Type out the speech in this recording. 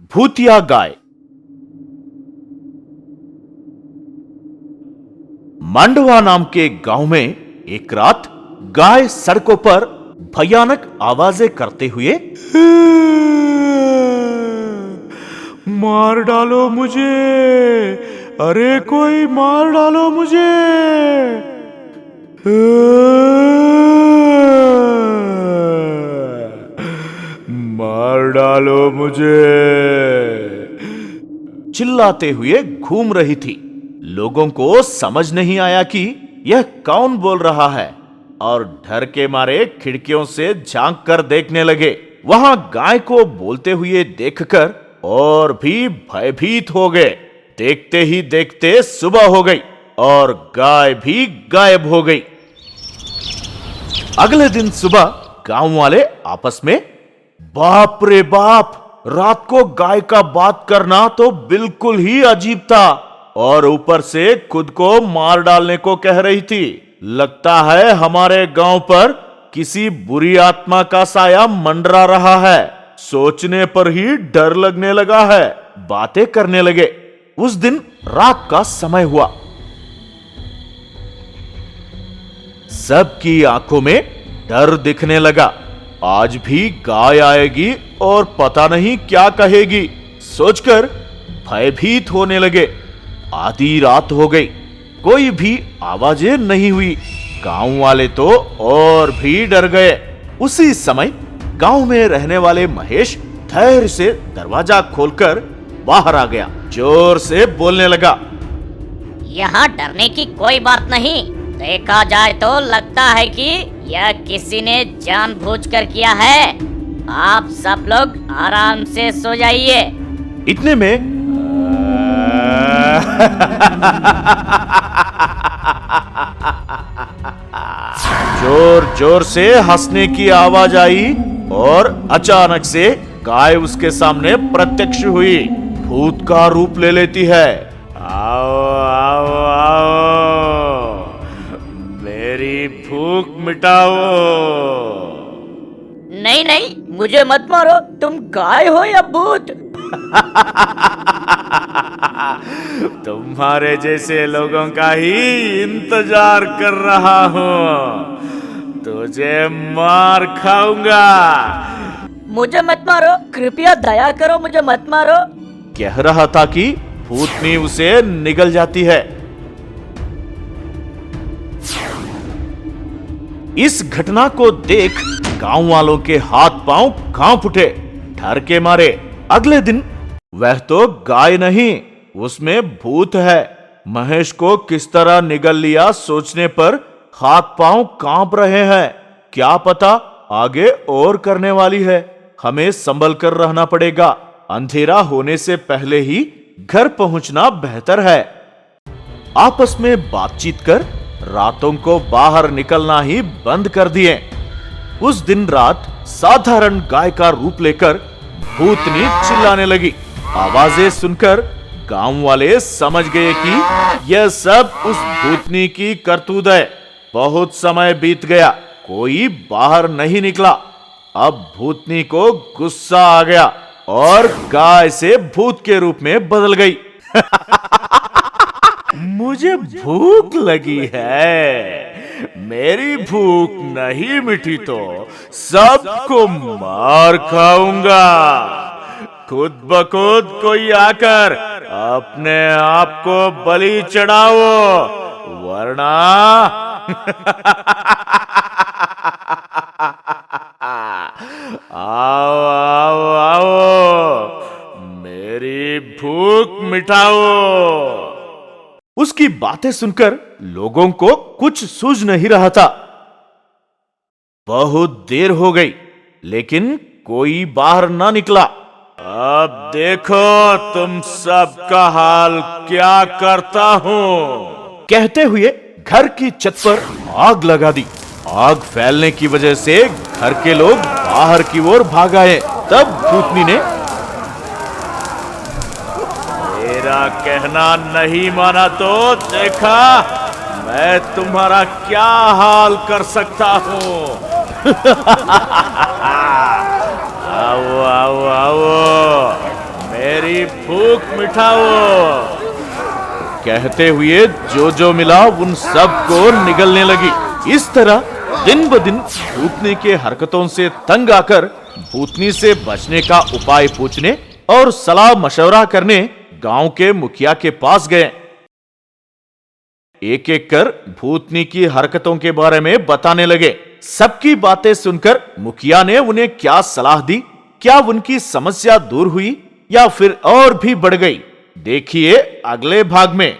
भूतिया गाय। मांडवा नाम के गांव में एक रात गाय सड़कों पर भयानक आवाजें करते हुए मार डालो मुझे, अरे कोई मार डालो मुझे, मार डालो मुझे, चिल्लाते हुए घूम रही थी। लोगों को समझ नहीं आया कि यह कौन बोल रहा है और डर के मारे खिड़कियों से झांक कर देखने लगे। वहां गाय को बोलते हुए देखकर और भी भयभीत हो गए। देखते ही देखते सुबह हो गई और गाय भी गायब हो गई। अगले दिन सुबह गांव वाले आपस में, बाप रे बाप, रात को गाय का बात करना तो बिल्कुल ही अजीब था और ऊपर से खुद को मार डालने को कह रही थी। लगता है हमारे गांव पर किसी बुरी आत्मा का साया मंडरा रहा है। सोचने पर ही डर लगने लगा है। बातें करने लगे। उस दिन रात का समय हुआ। सबकी आंखों में डर दिखने लगा। आज भी गाय आएगी और पता नहीं क्या कहेगी, सोचकर भयभीत होने लगे। आधी रात हो गई, कोई भी आवाजें नहीं हुई। गांव वाले तो और भी डर गए। उसी समय गांव में रहने वाले महेश धैर्य से दरवाजा खोलकर बाहर आ गया। जोर से बोलने लगा, यहाँ डरने की कोई बात नहीं। देखा जाए तो लगता है कि यह किसी ने जानबूझकर किया है। आप सब लोग आराम से सो जाइए। इतने में जोर जोर से हंसने की आवाज आई और अचानक से गाय उसके सामने प्रत्यक्ष हुई। भूत का रूप ले लेती है। आओ आओ आओ, मेरी भूख मिटाओ। नहीं नहीं, मुझे मत मारो। तुम गाय हो या भूत? तुम्हारे जैसे लोगों का ही इंतजार कर रहा हूँ। तुझे मार खाऊंगा। मुझे मत मारो, कृपया दया करो, मुझे मत मारो। कह रहा था कि भूतनी उसे निगल जाती है। इस घटना को देख गांव वालों के हाथ पांव कांप उठे डर के मारे। अगले दिन वह तो गाय नहीं, उसमें भूत है। महेश को किस तरह निगल लिया सोचने पर हाथ पांव कांप रहे हैं। क्या पता आगे और करने वाली है। हमें संभल कर रहना पड़ेगा। अंधेरा होने से पहले ही घर पहुंचना बेहतर है। आपस में बातचीत कर रातों को बाहर निकलना ही बंद कर दिए। उस दिन रात साधारण गाय का रूप लेकर भूतनी चिल्लाने लगी। आवाजें सुनकर गांव वाले समझ गए कि यह सब उस भूतनी की करतूत है। बहुत समय बीत गया, कोई बाहर नहीं निकला। अब भूतनी को गुस्सा आ गया और गाय से भूत के रूप में बदल गई। मुझे भूख लगी है। मेरी भूख नहीं मिटी तो सबको मार खाऊंगा। खुद ब खुद कोई आकर अपने आप को बलि चढ़ाओ, वरना आओ आओ आओ, मेरी भूख मिटाओ। उसकी बातें सुनकर लोगों को कुछ सूझ नहीं रहा था। बहुत देर हो गई लेकिन कोई बाहर ना निकला। अब देखो तुम सबका हाल क्या करता हूँ, कहते हुए घर की छत पर आग लगा दी। आग फैलने की वजह से घर के लोग बाहर की ओर भाग आए। तब भूतनी ने मेरा कहना नहीं माना तो देखा मैं तुम्हारा क्या हाल कर सकता हूँ। आओ आओ आओ, बैठाओ। कहते हुए जो जो मिला उन सबको निगलने लगी। इस तरह दिन ब दिन भूतनी के हरकतों से तंग आकर भूतनी से बचने का उपाय पूछने और सलाह मशवरा करने गांव के मुखिया के पास गए। एक एक कर भूतनी की हरकतों के बारे में बताने लगे। सबकी बातें सुनकर मुखिया ने उन्हें क्या सलाह दी, क्या उनकी समस्या दूर हुई या फिर और भी बढ़ गई, देखिए अगले भाग में।